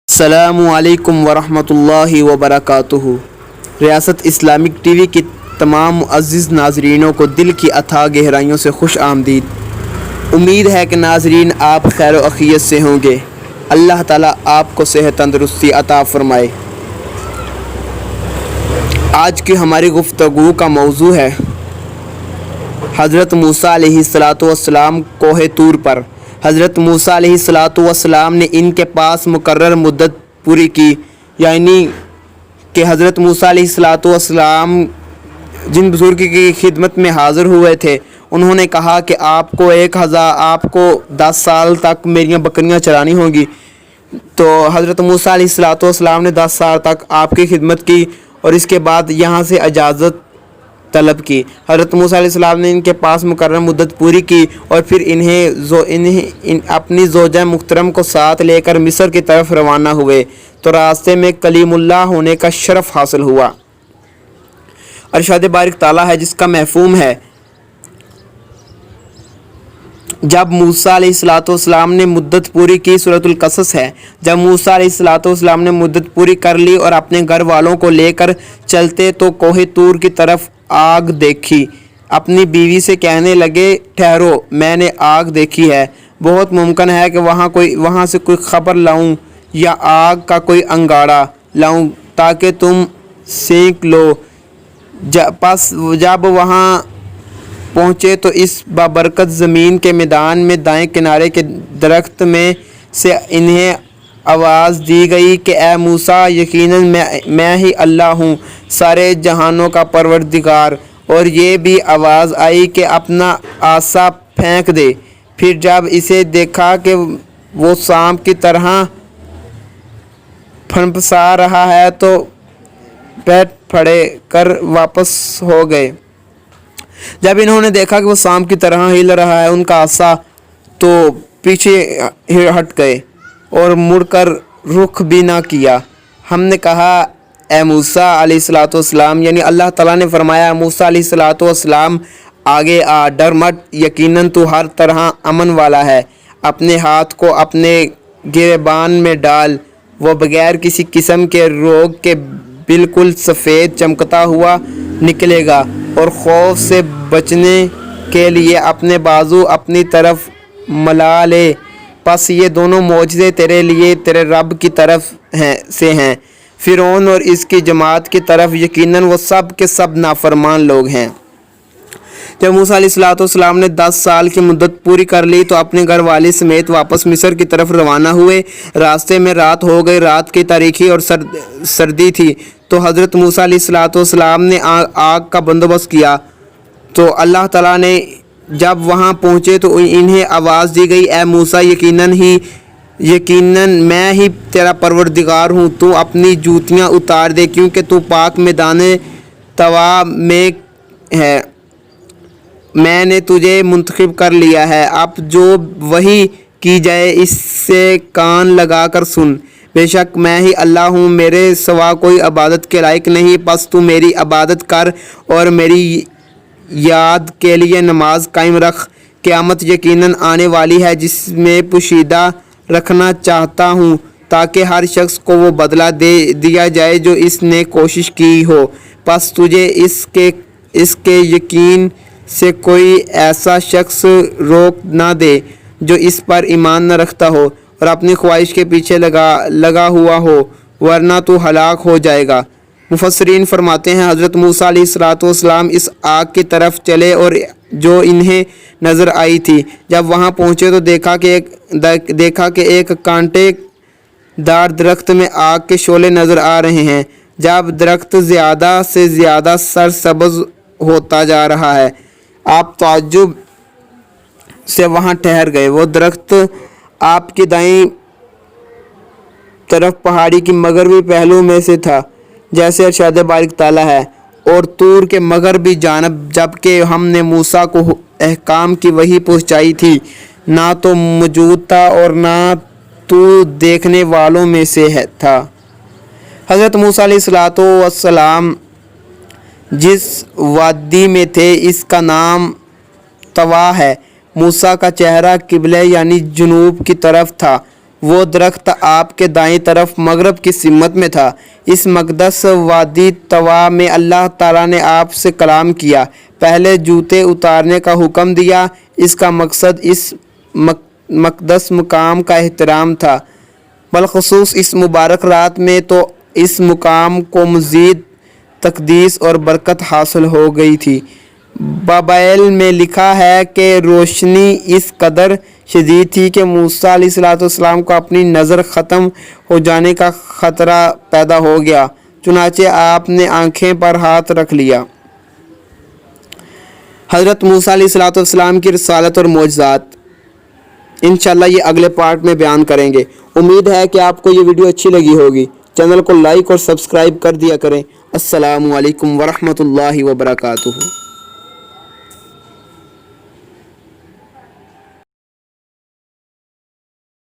السلام علیکم ورحمۃ اللہ وبرکاتہ۔ ریاست اسلامک ٹی وی کی تمام معزز ناظرینوں کو دل کی اتھاہ گہرائیوں سے خوش آمدید۔ امید ہے کہ ناظرین آپ خیر و عافیت سے ہوں گے۔ اللہ تعالیٰ آپ کو صحت تندرستی عطا فرمائے۔ آج کی ہماری گفتگو کا موضوع ہے حضرت موسیٰ علیہ السلام کوہ طور پر۔ حضرت موسیٰ علیہ السلام نے ان کے پاس مقرر مدت پوری کی، یعنی کہ حضرت موسیٰ علیہ السلام جن بزرگ کی خدمت میں حاضر ہوئے تھے، انہوں نے کہا کہ آپ کو 10 سال تک میری بکریاں چرانی ہوں گی۔ تو حضرت موسیٰ علیہ السلام نے 10 سال تک آپ کی خدمت کی اور اس کے بعد یہاں سے اجازت طلب کی۔ حضرت موسیٰ علیہ السلام نے ان کے پاس مقرر مدت پوری کی اور پھر انہیں اپنی زوجہ محترم کو ساتھ لے کر مصر کی طرف روانہ ہوئے، تو راستے میں کلیم اللہ ہونے کا شرف حاصل ہوا۔ ارشاد بارک تعالیٰ ہے جس کا مفہوم ہے، جب موسیٰ علیہ السلام نے مدت پوری کی، سورۃ القصص ہے، جب موسیٰ علیہ السلام نے مدت پوری کر لی اور اپنے گھر والوں کو لے کر چلتے تو کوہ طور کی طرف آگ دیکھی۔ اپنی بیوی سے کہنے لگے، ٹھہرو، میں نے آگ دیکھی ہے، بہت ممکن ہے کہ وہاں سے کوئی خبر لاؤں یا آگ کا کوئی انگارہ لاؤں تاکہ تم سینک لو۔ پس جب وہاں پہنچے تو اس بابرکت زمین کے میدان میں دائیں کنارے کے درخت میں سے انہیں آواز دی گئی کہ اے موسیٰ، یقیناً میں ہی اللہ ہوں، سارے جہانوں کا پروردگار۔ اور یہ بھی آواز آئی کہ اپنا عصا پھینک دے۔ پھر جب اسے دیکھا کہ وہ سانپ کی طرح پھنپسا رہا ہے تو پیٹ پھاڑ کر واپس ہو گئے۔ جب انہوں نے دیکھا کہ وہ سانپ کی طرح ہل رہا ہے ان کا عصا، تو پیچھے ہٹ گئے اور مڑ کر رخ بھی نہ کیا۔ ہم نے کہا، اے موسیٰ علیہ السلام، یعنی اللہ تعالیٰ نے فرمایا، موسیٰ علیہ السلام آگے آ، ڈر مت، یقیناً تو ہر طرح امن والا ہے۔ اپنے ہاتھ کو اپنے گریبان میں ڈال، وہ بغیر کسی قسم کے روگ کے بالکل سفید چمکتا ہوا نکلے گا، اور خوف سے بچنے کے لیے اپنے بازو اپنی طرف ملا لے۔ پس یہ دونوں معجزے تیرے لیے تیرے رب کی طرف سے ہیں۔ فرعون اور اس کی جماعت کی طرف یقیناً وہ سب کے سب نافرمان لوگ ہیں۔ جب موسیٰ علیہ السلام نے 10 سال کی مدت پوری کر لی تو اپنے گھر والی سمیت واپس مصر کی طرف روانہ ہوئے۔ راستے میں رات ہو گئی، رات کی تاریکی اور سردی تھی، تو حضرت موسیٰ علیہ السلام نے آگ کا بندوبست کیا۔ تو اللہ تعالیٰ نے جب وہاں پہنچے تو انہیں آواز دی گئی، اے موسیٰ، یقیناً میں ہی تیرا پروردگار ہوں، تو اپنی جوتیاں اتار دے کیونکہ تو پاک میدان طوا میں ہے، میں نے تجھے منتخب کر لیا ہے۔ اب جو وحی کی جائے اس سے کان لگا کر سن، بے شک میں ہی اللہ ہوں، میرے سوا کوئی عبادت کے لائق نہیں، بس تو میری عبادت کر اور میری یاد کے لیے نماز قائم رکھ۔ قیامت یقیناً آنے والی ہے جس میں پوشیدہ رکھنا چاہتا ہوں تاکہ ہر شخص کو وہ بدلہ دیا جائے جو اس نے کوشش کی ہو، پس تجھے اس کے یقین سے کوئی ایسا شخص روک نہ دے جو اس پر ایمان نہ رکھتا ہو اور اپنی خواہش کے پیچھے لگا ہوا ہو، ورنہ تو ہلاک ہو جائے گا۔ مفسرین فرماتے ہیں، حضرت موسیٰ علیہ السلام اس آگ کی طرف چلے اور جو انہیں نظر آئی تھی۔ جب وہاں پہنچے تو دیکھا کہ ایک کانٹے دار درخت میں آگ کے شعلے نظر آ رہے ہیں۔ جب درخت زیادہ سے زیادہ سرسبز ہوتا جا رہا ہے، آپ تعجب سے وہاں ٹھہر گئے۔ وہ درخت آپ کی دائیں طرف پہاڑی کی مغربی پہلو میں سے تھا، جیسے ارشاد بارک تعالیٰ ہے، اور طور کے مغربی جانب، جبکہ ہم نے موسیٰ کو احکام کی وحی پہنچائی تھی، نہ تو موجود تھا اور نہ تو دیکھنے والوں میں سے تھا۔ حضرت موسیٰ علیہ السلام جس وادی میں تھے اس کا نام طوا ہے۔ موسیٰ کا چہرہ قبلہ یعنی جنوب کی طرف تھا۔ وہ درخت آپ کے دائیں طرف مغرب کی سمت میں تھا۔ اس مقدس وادی طوا میں اللہ تعالیٰ نے آپ سے کلام کیا۔ پہلے جوتے اتارنے کا حکم دیا۔ اس کا مقصد اس مقدس مقام کا احترام تھا، بالخصوص اس مبارک رات میں تو اس مقام کو مزید تقدیس اور برکت حاصل ہو گئی تھی۔ بابیل میں لکھا ہے کہ روشنی اس قدر شدید تھی کہ موسیٰ علیہ السلام کو اپنی نظر ختم ہو جانے کا خطرہ پیدا ہو گیا، چنانچہ آپ نے آنکھیں پر ہاتھ رکھ لیا۔ حضرت موسیٰ علیہ السلام کی رسالت اور معجزات انشاءاللہ یہ اگلے پارٹ میں بیان کریں گے۔ امید ہے کہ آپ کو یہ ویڈیو اچھی لگی ہوگی۔ چینل کو لائک اور سبسکرائب کر دیا کریں۔ السلام علیکم ورحمۃ اللہ وبرکاتہ۔